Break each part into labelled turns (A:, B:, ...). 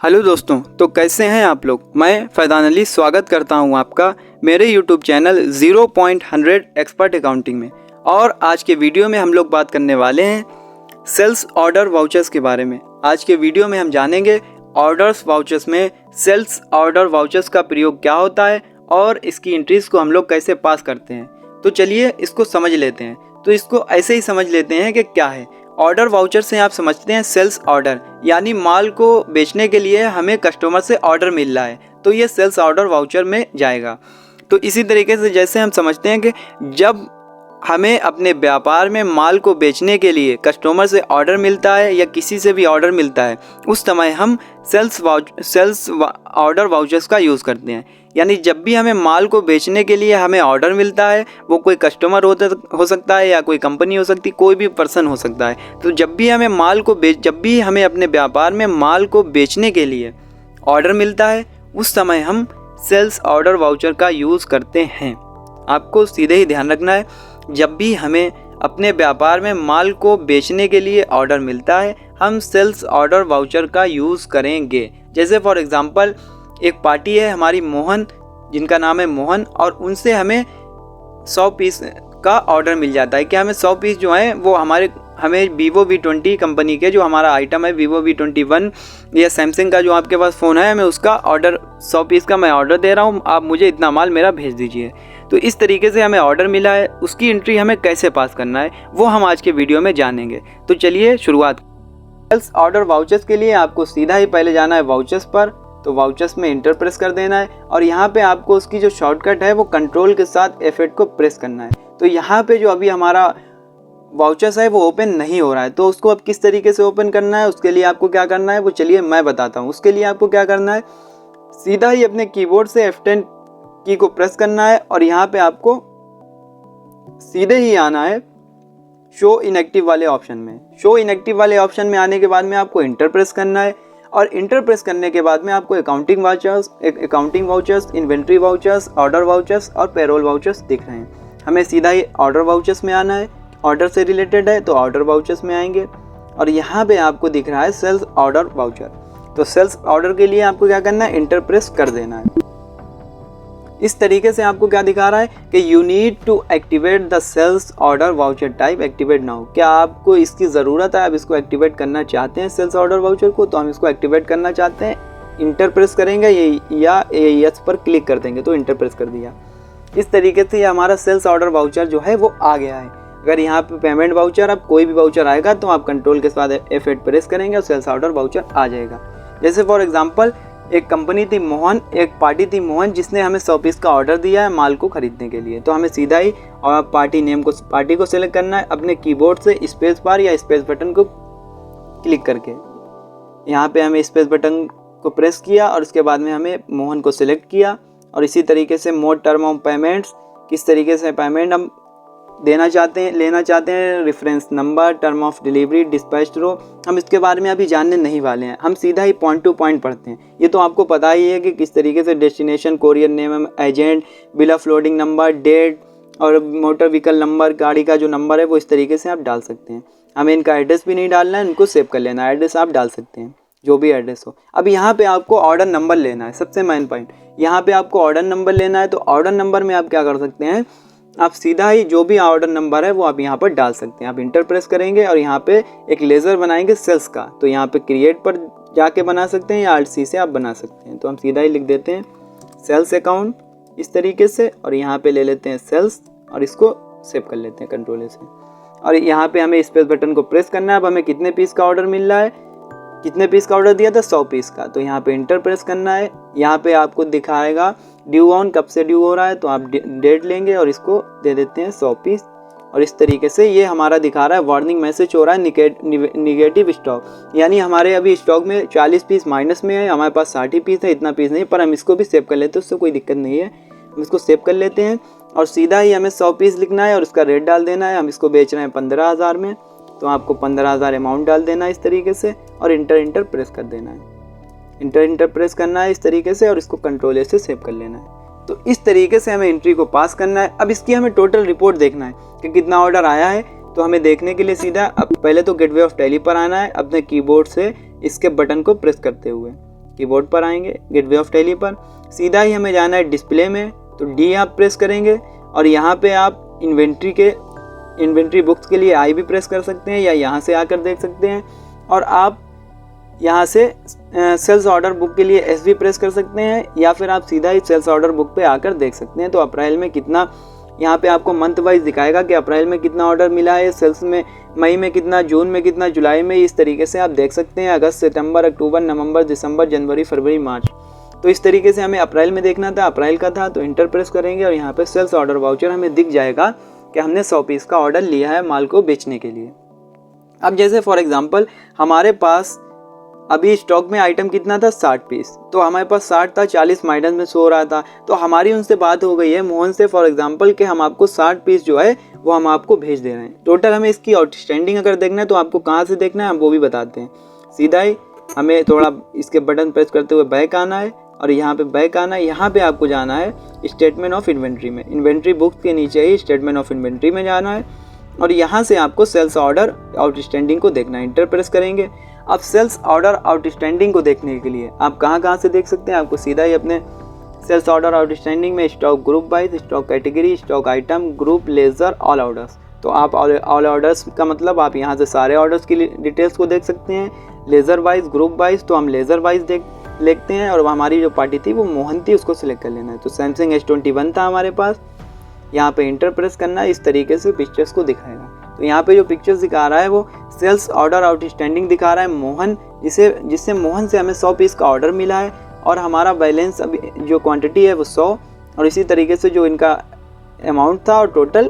A: Hello दोस्तों, तो कैसे हैं आप लोग। मैं फैज़ान अली स्वागत करता हूं आपका मेरे यूट्यूब चैनल 0.100 एक्सपर्ट अकाउंटिंग में। और आज के वीडियो में हम लोग बात करने वाले हैं सेल्स ऑर्डर वाउचर्स के बारे में। आज के वीडियो में हम जानेंगे ऑर्डर्स वाउचर्स में सेल्स ऑर्डर वाउचर्स का प्रयोग क्या होता है और इसकी एंट्रीज को हम लोग कैसे पास करते हैं। तो चलिए इसको समझ लेते हैं। तो इसको ऐसे ही समझ लेते हैं कि क्या है ऑर्डर वाउचर से। आप समझते हैं सेल्स ऑर्डर यानी माल को बेचने के लिए हमें कस्टमर से ऑर्डर मिल रहा है, तो ये सेल्स ऑर्डर वाउचर में जाएगा। तो इसी तरीके से जैसे हम समझते हैं कि जब हमें अपने व्यापार में माल को बेचने के लिए कस्टमर से ऑर्डर मिलता है या किसी से भी ऑर्डर मिलता है, उस समय हम सेल्स ऑर्डर वाउचर्स का यूज़ करते हैं। यानी जब भी हमें माल को बेचने के लिए हमें ऑर्डर मिलता है, वो कोई कस्टमर हो सकता है या कोई कंपनी हो सकती है, कोई भी पर्सन हो सकता है। तो जब भी हमें अपने व्यापार में माल को बेचने के लिए ऑर्डर मिलता है, उस समय हम सेल्स ऑर्डर वाउचर का यूज़ करते हैं। आपको सीधे ही ध्यान रखना है, जब भी हमें अपने व्यापार में माल को बेचने के लिए ऑर्डर मिलता है, हम सेल्स ऑर्डर वाउचर का यूज़ करेंगे। जैसे फॉर एग्जांपल एक पार्टी है हमारी मोहन, जिनका नाम है मोहन, और उनसे हमें 100 पीस का ऑर्डर मिल जाता है कि हमें 100 पीस जो है वो हमें Vivo V20 कंपनी के जो हमारा आइटम है Vivo V21 या सैमसंग का जो आपके पास फ़ोन है, हमें उसका ऑर्डर 100 पीस का मैं ऑर्डर दे रहा हूँ, आप मुझे इतना माल मेरा भेज दीजिए। तो इस तरीके से हमें ऑर्डर मिला है, उसकी एंट्री हमें कैसे पास करना है वो हम आज के वीडियो में जानेंगे। तो चलिए शुरुआत। सेल्स ऑर्डर वाउचर्स के लिए आपको सीधा ही पहले जाना है वाउचर्स पर। तो वाउचर्स में इंटर प्रेस कर देना है और यहाँ पे आपको उसकी जो शॉर्टकट है वो कंट्रोल के साथ F8 को प्रेस करना है। तो यहाँ पे जो अभी हमारा वाउचर्स है वो ओपन नहीं हो रहा है, तो उसको अब किस तरीके से ओपन करना है, उसके लिए आपको क्या करना है वो चलिए मैं बताता हूँ। उसके लिए आपको क्या करना है, सीधा ही अपने कीबोर्ड से F10 की को प्रेस करना है और यहाँ पे आपको सीधे ही आना है शो इनएक्टिव वाले ऑप्शन में। शो इनएक्टिव वाले ऑप्शन में आने के बाद में आपको इंटर प्रेस करना है और इंटर प्रेस करने के बाद में आपको accounting vouchers, inventory vouchers, order vouchers और पेरोल वाउचर्स दिख रहे हैं। हमें सीधा ही ऑर्डर वाउचर्स में आना है, ऑर्डर से रिलेटेड है तो ऑर्डर वाउचर्स में आएंगे और यहाँ पे आपको दिख रहा है सेल्स ऑर्डर वाउचर। तो सेल्स ऑर्डर के लिए आपको क्या करना है, इंटर प्रेस कर देना है। इस तरीके से आपको क्या दिखा रहा है कि you need to activate the sales order voucher type, activate now. क्या आपको इसकी ज़रूरत है, आप इसको एक्टिवेट करना चाहते हैं सेल्स ऑर्डर वाउचर को, तो हम इसको एक्टिवेट करना चाहते हैं। इंटर प्रेस करेंगे या यस पर क्लिक कर देंगे तो इंटर प्रेस कर दिया। इस तरीके से हमारा सेल्स ऑर्डर वाउचर जो है वो आ गया है। अगर यहाँ पे पेमेंट वाउचर, अब कोई भी वाउचर आएगा तो आप कंट्रोल के साथ F8 प्रेस करेंगे और सेल्स ऑर्डर वाउचर आ जाएगा। जैसे फॉर एग्जांपल एक कंपनी थी मोहन, एक पार्टी थी मोहन, जिसने हमें 100 पीस का ऑर्डर दिया है माल को खरीदने के लिए। तो हमें सीधा ही और पार्टी को सिलेक्ट करना है अपने कीबोर्ड से स्पेस बार या स्पेस बटन को क्लिक करके। यहाँ पे हमें स्पेस बटन को प्रेस किया और उसके बाद में हमें मोहन को सिलेक्ट किया और इसी तरीके से मोड टर्म ऑफ पेमेंट्स, किस तरीके से पेमेंट हम लेना चाहते हैं, reference number, term of delivery, dispatch row, हम इसके बारे में अभी जानने नहीं वाले हैं। हम सीधा ही पॉइंट टू पॉइंट पढ़ते हैं। ये तो आपको पता ही है कि किस तरीके से destination, courier name, agent, bill of lading number, date और मोटर व्हीकल नंबर, गाड़ी का जो नंबर है वो इस तरीके से आप डाल सकते हैं। हमें इनका एड्रेस भी नहीं डालना है, इनको सेव कर लेना है। एड्रेस आप डाल सकते हैं जो भी एड्रेस हो। अब यहाँ पे आपको ऑर्डर नंबर लेना है, सबसे मेन पॉइंट यहाँ पे आपको ऑर्डर नंबर लेना है। तो ऑर्डर नंबर में आप क्या कर सकते हैं, आप सीधा ही जो भी ऑर्डर नंबर है वो आप यहाँ पर डाल सकते हैं। आप इंटर प्रेस करेंगे और यहाँ पे एक लेज़र बनाएंगे सेल्स का, तो यहाँ पे क्रिएट पर जाके बना सकते हैं या Alt+C से आप बना सकते हैं। तो हम सीधा ही लिख देते हैं सेल्स अकाउंट इस तरीके से और यहाँ पे ले लेते हैं सेल्स और इसको सेव कर लेते हैं कंट्रोल से। और यहाँ पे हमें स्पेस बटन को प्रेस करना है। अब हमें कितने पीस का ऑर्डर मिल रहा है, कितने पीस का ऑर्डर दिया था, 100 पीस का। तो यहाँ पे इंटर प्रेस करना है। यहाँ पे आपको दिखाएगा ड्यू ऑन, कब से ड्यू हो रहा है, तो आप डेट लेंगे और इसको दे देते हैं 100 पीस। और इस तरीके से ये हमारा दिखा रहा है, वार्निंग मैसेज हो रहा है निगेटिव स्टॉक, यानी हमारे अभी स्टॉक में 40 पीस माइनस में है, हमारे पास 60 पीस है, इतना पीस नहीं, पर हम इसको भी सेव कर लेते हैं, उससे कोई दिक्कत नहीं है। हम इसको सेव कर लेते हैं और सीधा ही हमें 100 पीस लिखना है और उसका रेट डाल देना है। हम इसको बेच रहे हैं 15,000 में, तो आपको 15,000 अमाउंट डाल देना है इस तरीके से और इंटर प्रेस कर देना है। इंटर प्रेस करना है इस तरीके से और इसको कंट्रोल से सेव कर लेना है। तो इस तरीके से हमें एंट्री को पास करना है। अब इसकी हमें टोटल रिपोर्ट देखना है कि कितना ऑर्डर आया है। तो हमें देखने के लिए सीधा अब पहले तो गेटवे ऑफ टैली पर आना है, अपने कीबोर्ड से इसके बटन को प्रेस करते हुए कीबोर्ड पर आएंगे गेटवे ऑफ टैली पर, सीधा ही हमें जाना है डिस्प्ले में, तो डी आप प्रेस करेंगे और यहाँ पे आप इन्वेंट्री बुक्स के लिए आई भी प्रेस कर सकते हैं या यहाँ से आकर देख सकते हैं, और आप यहाँ से सेल्स ऑर्डर बुक के लिए एस भी प्रेस कर सकते हैं या फिर आप सीधा ही सेल्स ऑर्डर बुक पे आकर देख सकते हैं। तो अप्रैल में कितना, यहाँ पे आपको मंथ वाइज दिखाएगा कि अप्रैल में कितना ऑर्डर मिला है, सेल्स में मई में कितना, जून में कितना, जुलाई में, इस तरीके से आप देख सकते हैं। अगस्त, सितंबर, अक्टूबर, नवंबर, दिसंबर, जनवरी, फरवरी, मार्च, तो इस तरीके से हमें अप्रैल में देखना था, अप्रैल का था तो इंटर प्रेस करेंगे और यहाँ पे सेल्स ऑर्डर वाउचर हमें दिख जाएगा कि हमने 100 पीस का ऑर्डर लिया है माल को बेचने के लिए। अब जैसे फॉर एग्जांपल हमारे पास अभी स्टॉक में आइटम कितना था 60 पीस, तो हमारे पास 60 था, 40 माइनस में शो रहा था, तो हमारी उनसे बात हो गई है मोहन से फॉर एग्जांपल कि हम आपको 60 पीस जो है वो हम आपको भेज दे रहे हैं। टोटल हमें इसकी आउटस्टैंडिंग अगर देखना है तो आपको कहाँ से देखना है हम वो भी बताते हैं। सीधा ही हमें थोड़ा इसके बटन प्रेस करते हुए बैक आना है और यहाँ पे बैक आना है, यहाँ पे आपको जाना है स्टेटमेंट ऑफ इन्वेंट्री में, इन्वेंट्री बुक्स के नीचे ही स्टेटमेंट ऑफ इन्वेंट्री में जाना है और यहाँ से आपको सेल्स ऑर्डर आउटस्टैंडिंग को देखना है, इंटर प्रेस करेंगे। अब सेल्स ऑर्डर आउटस्टैंडिंग को देखने के लिए आप कहाँ से देख सकते हैं, आपको सीधा ही अपने सेल्स ऑर्डर आउटस्टैंडिंग में stock group wise, stock category, stock item, group, ledger, all orders, तो आप ऑल ऑर्डर्स का मतलब आप यहाँ से सारे ऑर्डर्स की डिटेल्स को देख सकते हैं। लेजर वाइज, ग्रुप वाइज, तो हम लेजर वाइज देखते हैं और हमारी जो पार्टी थी वो मोहन थी, उसको सिलेक्ट कर लेना है। तो सैमसंग S21 था हमारे पास, यहाँ पे इंटर प्रेस करना है, इस तरीके से पिक्चर्स को दिखाएगा। तो यहाँ पे जो पिक्चर्स दिखा रहा है वो सेल्स ऑर्डर आउटस्टैंडिंग दिखा रहा है मोहन, जिससे मोहन से हमें 100 पीस का ऑर्डर मिला है और हमारा बैलेंस अभी जो क्वांटिटी है वो 100, और इसी तरीके से जो इनका अमाउंट था और टोटल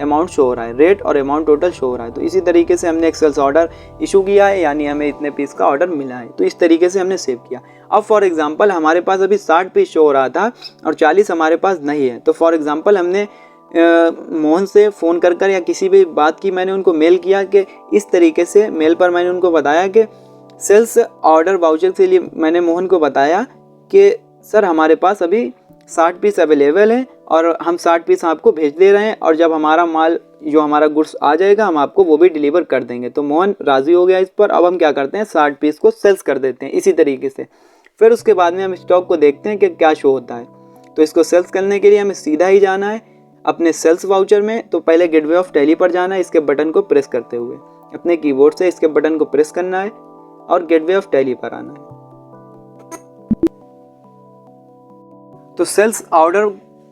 A: अमाउंट शो हो रहा है, रेट और अमाउंट टोटल शो हो रहा है। तो इसी तरीके से हमने एक सेल्स ऑर्डर इशू किया है, यानी हमें इतने पीस का ऑर्डर मिला है, तो इस तरीके से हमने सेव किया। अब फॉर एग्जांपल हमारे पास अभी 60 पीस शो हो रहा था और 40 हमारे पास नहीं है, तो फॉर एग्जांपल हमने मोहन से फ़ोन कर या किसी भी बात की, मैंने उनको मेल किया कि इस तरीके से, मेल पर मैंने उनको बताया कि सेल्स ऑर्डर वाउचर के लिए मैंने मोहन को बताया कि सर हमारे पास अभी 60 पीस अवेलेबल है और हम 60 पीस आपको भेज दे रहे हैं और जब हमारा माल जो हमारा गुड्स आ जाएगा हम आपको वो भी डिलीवर कर देंगे। तो मोहन राज़ी हो गया इस पर। अब हम क्या करते हैं 60 पीस को सेल्स कर देते हैं इसी तरीके से। फिर उसके बाद में हम स्टॉक को देखते हैं कि क्या शो होता है। तो इसको सेल्स करने के लिए हमें सीधा ही जाना है अपने सेल्स वाउचर में। तो पहले गेटवे ऑफ टैली पर जाना है, इसके बटन को प्रेस करते हुए अपने कीबोर्ड से इसके बटन को प्रेस करना है और गेटवे ऑफ टैली पर आना है। तो सेल्स ऑर्डर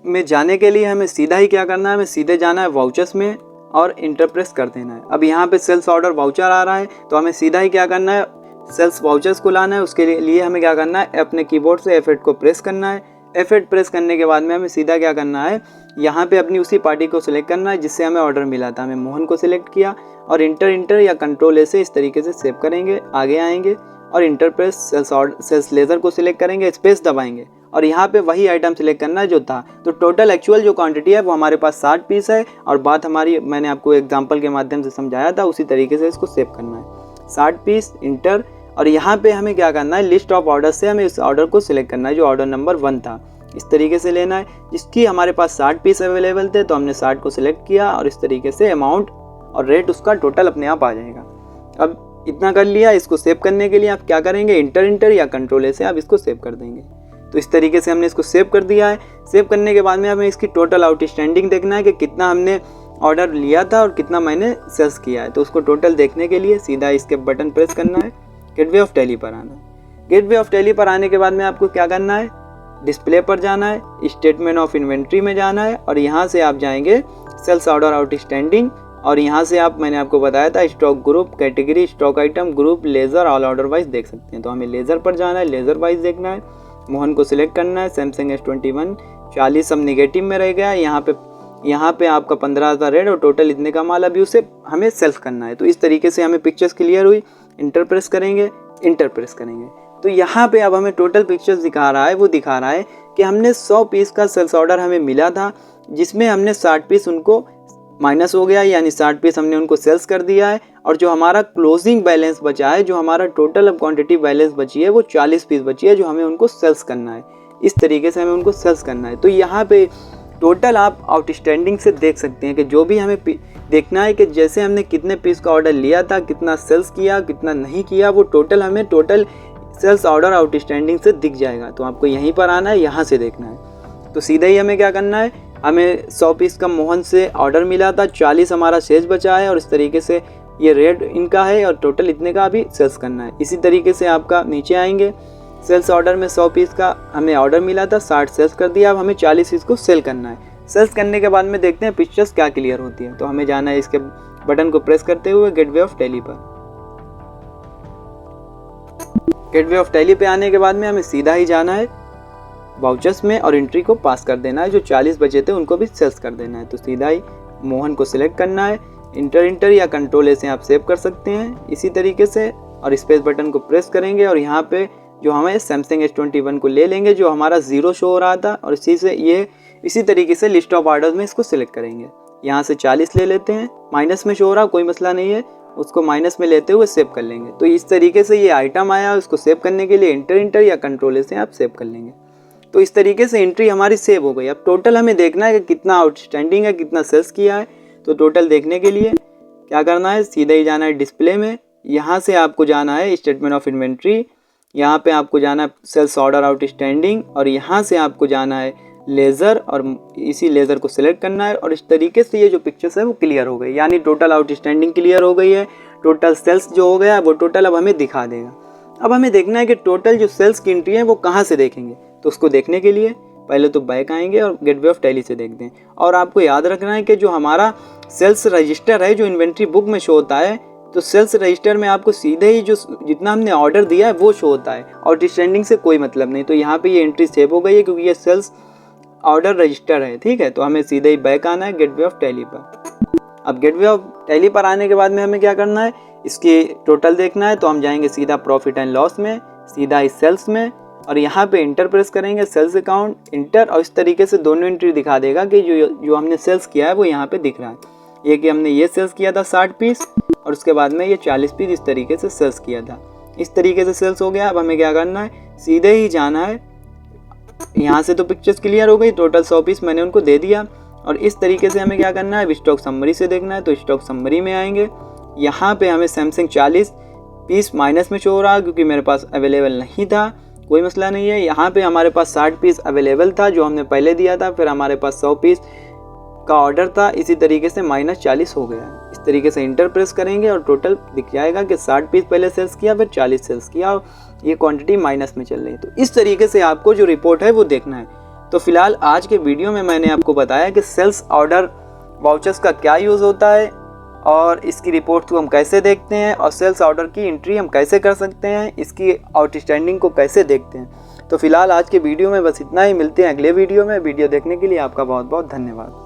A: में जाने के लिए हमें सीधा ही क्या करना है, हमें सीधे जाना है वाउचर्स में और इंटर प्रेस कर देना है। अब यहाँ पे सेल्स ऑर्डर वाउचर आ रहा है तो हमें सीधा ही क्या करना है, सेल्स वाउचर्स को लाना है। उसके लिए हमें क्या करना है, अपने कीबोर्ड से F8 को प्रेस करना है। F8 प्रेस करने के बाद में हमें सीधा क्या करना है, यहाँ पे अपनी उसी पार्टी को सिलेक्ट करना है जिससे हमें ऑर्डर मिला था। हमें मोहन को सिलेक्ट किया और इंटर या कंट्रोल ए से इस तरीके से सेव करेंगे, आगे आएंगे और इंटर प्रेस सेल्स लेजर को सिलेक्ट करेंगे, स्पेस दबाएंगे और यहाँ पे वही आइटम सिलेक्ट करना है जो था। तो टोटल एक्चुअल जो क्वांटिटी है वो हमारे पास 60 पीस है और बात हमारी मैंने आपको एग्जांपल के माध्यम से समझाया था, उसी तरीके से इसको सेव करना है। 60 पीस इंटर और यहाँ पे हमें क्या करना है, लिस्ट ऑफ ऑर्डर से हमें इस ऑर्डर को सिलेक्ट करना है जो ऑर्डर नंबर 1 था। इस तरीके से लेना है, जिसकी हमारे पास 60 पीस अवेलेबल थे तो हमने 60 को सिलेक्ट किया और इस तरीके से अमाउंट और रेट उसका टोटल अपने आप आ जाएगा। अब इतना कर लिया, इसको सेव करने के लिए आप क्या करेंगे, इंटर या कंट्रोल ए से आप इसको सेव कर देंगे। तो इस तरीके से हमने इसको सेव कर दिया है। सेव करने के बाद में हमें इसकी टोटल आउटस्टैंडिंग देखना है कि कितना हमने ऑर्डर लिया था और कितना मैंने सेल्स किया है। तो उसको टोटल देखने के लिए सीधा इसके बटन प्रेस करना है, गेटवे ऑफ टैली पर आना है। गेटवे ऑफ टैली पर आने के बाद में आपको क्या करना है, डिस्प्ले पर जाना है, स्टेटमेंट ऑफ इन्वेंट्री में जाना है और यहाँ से आप जाएंगे सेल्स ऑर्डर आउटस्टैंडिंग और यहाँ से आप, मैंने आपको बताया था, stock group, category, stock item, group, ledger, all order wise देख सकते हैं। तो हमें लेजर पर जाना है, लेजर वाइज देखना है, मोहन को सिलेक्ट करना है, सैमसंग S21 40 सब निगेटिव में रह गया है। यहाँ पे आपका 15,000 रेट और टोटल इतने का माल अभी उसे हमें सेल्स करना है। तो इस तरीके से हमें पिक्चर्स क्लियर हुई, इंटर प्रेस करेंगे, इंटर प्रेस करेंगे। तो यहाँ पे अब हमें टोटल पिक्चर्स दिखा रहा है, वो दिखा रहा है कि हमने 100 पीस का सेल्स ऑर्डर हमें मिला था जिसमें हमने 60 पीस उनको माइनस हो गया, यानी 60 पीस हमने उनको सेल्स कर दिया है और जो हमारा क्लोजिंग बैलेंस बचा है, जो हमारा टोटल अब क्वांटिटी बैलेंस बची है वो 40 पीस बची है जो हमें उनको सेल्स करना है। इस तरीके से हमें उनको सेल्स करना है। तो यहाँ पे टोटल आप आउटस्टैंडिंग से देख सकते हैं कि जो भी हमें देखना है कि जैसे हमने कितने पीस का ऑर्डर लिया था, कितना सेल्स किया, कितना नहीं किया, वो टोटल हमें सेल्स ऑर्डर आउटस्टैंडिंग से दिख जाएगा। तो आपको यहीं पर आना है, यहाँ से देखना है। तो सीधा ही हमें क्या करना है, हमें 100 पीस का मोहन से ऑर्डर मिला था, 40 हमारा शेष बचा है और इस तरीके से ये रेट इनका है और टोटल इतने का अभी सेल्स करना है। इसी तरीके से आपका नीचे आएंगे, सेल्स ऑर्डर में 100 पीस का हमें ऑर्डर मिला था, 60 सेल्स कर दिया, अब हमें 40 पीस को सेल करना है। सेल्स करने के बाद में देखते हैं पिक्चर्स क्या क्लियर होती है। तो हमें जाना है इसके बटन को प्रेस करते हुए गेटवे ऑफ टैली पर। गेटवे ऑफ टैली पे आने के बाद में हमें सीधा ही जाना है वाउचर्स में और एंट्री को पास कर देना है। जो 40 बचे थे उनको भी सेल्स कर देना है। तो सीधा ही मोहन को सिलेक्ट करना है, इंटर या कंट्रोल ए से आप सेव कर सकते हैं इसी तरीके से, और स्पेस बटन को प्रेस करेंगे और यहाँ पे जो हमें सैमसंग S21 को ले लेंगे जो हमारा 0 शो हो रहा था, और इसी तरीके से लिस्ट ऑफ ऑर्डर्स में इसको सिलेक्ट करेंगे। यहाँ से 40 ले लेते हैं, माइनस में शो हो रहा कोई मसला नहीं है, उसको माइनस में लेते हुए सेव कर लेंगे। तो इस तरीके से ये आइटम आया, उसको सेव करने के लिए इंटर या कंट्रोल ए से आप सेव कर लेंगे। तो इस तरीके से एंट्री हमारी सेव हो गई। अब टोटल हमें देखना है कि कितना आउटस्टैंडिंग है, कितना सेल्स किया है। तो टोटल देखने के लिए क्या करना है, सीधा ही जाना है डिस्प्ले में, यहाँ से आपको जाना है स्टेटमेंट ऑफ इन्वेंट्री, यहाँ पे आपको जाना है सेल्स ऑर्डर आउटस्टैंडिंग, और यहाँ से आपको जाना है लेज़र और इसी लेज़र को सिलेक्ट करना है। और इस तरीके से ये जो पिक्चर्स है वो क्लियर हो गई, यानी टोटल आउटस्टैंडिंग क्लियर हो गई है, टोटल सेल्स जो हो गया वो टोटल अब हमें दिखा देगा। अब हमें देखना है कि टोटल जो सेल्स की एंट्री है वो कहाँ से देखेंगे। तो उसको देखने के लिए पहले तो बैक आएंगे और गेटवे ऑफ टैली से देखते हैं। और आपको याद रखना है कि जो हमारा सेल्स रजिस्टर है जो इन्वेंट्री बुक में शो होता है, तो सेल्स रजिस्टर में आपको सीधे ही जो जितना हमने ऑर्डर दिया है वो शो होता है, आउटस्टैंडिंग से कोई मतलब नहीं। तो यहाँ पे ये एंट्री सेव हो गई है क्योंकि ये सेल्स ऑर्डर रजिस्टर है, ठीक है। तो हमें सीधे ही बैक आना है गेटवे ऑफ टैली पर। अब गेटवे ऑफ टैली पर आने के बाद में हमें क्या करना है, इसकी टोटल देखना है। तो हम जाएंगे सीधा प्रॉफिट एंड लॉस में, सीधा ही सेल्स में, और यहाँ पे इंटर प्रेस करेंगे, सेल्स अकाउंट इंटर, और इस तरीके से दोनों एंट्री दिखा देगा कि जो हमने सेल्स किया है वो यहाँ पे दिख रहा है। ये कि हमने ये सेल्स किया था 60 पीस और उसके बाद में ये 40 पीस इस तरीके से सेल्स किया था। इस तरीके से सेल्स हो गया। अब हमें क्या करना है, सीधे ही जाना है, यहाँ से तो पिक्चर्स क्लियर हो गई, टोटल 100 पीस मैंने उनको दे दिया। और इस तरीके से हमें क्या करना है, स्टॉक समरी से देखना है। तो स्टॉक समरी में आएंगे, यहाँ पे हमें सैमसंग 40 पीस माइनस में शो हो रहा क्योंकि मेरे पास अवेलेबल नहीं था, कोई मसला नहीं है। यहाँ पे हमारे पास 60 पीस अवेलेबल था जो हमने पहले दिया था, फिर हमारे पास 100 पीस का ऑर्डर था, इसी तरीके से -40 हो गया। इस तरीके से इंटर प्रेस करेंगे और टोटल दिख जाएगा कि 60 पीस पहले सेल्स किया, फिर 40 सेल्स किया, और ये क्वांटिटी माइनस में चल रही है। तो इस तरीके से आपको जो रिपोर्ट है वो देखना है। तो फिलहाल आज के वीडियो में मैंने आपको बताया कि सेल्स ऑर्डर वाउचर्स का क्या यूज़ होता है और इसकी रिपोर्ट को हम कैसे देखते हैं, और सेल्स ऑर्डर की एंट्री हम कैसे कर सकते हैं, इसकी आउटस्टैंडिंग को कैसे देखते हैं। तो फिलहाल आज के वीडियो में बस इतना ही, मिलते हैं अगले वीडियो में। वीडियो देखने के लिए आपका बहुत बहुत धन्यवाद।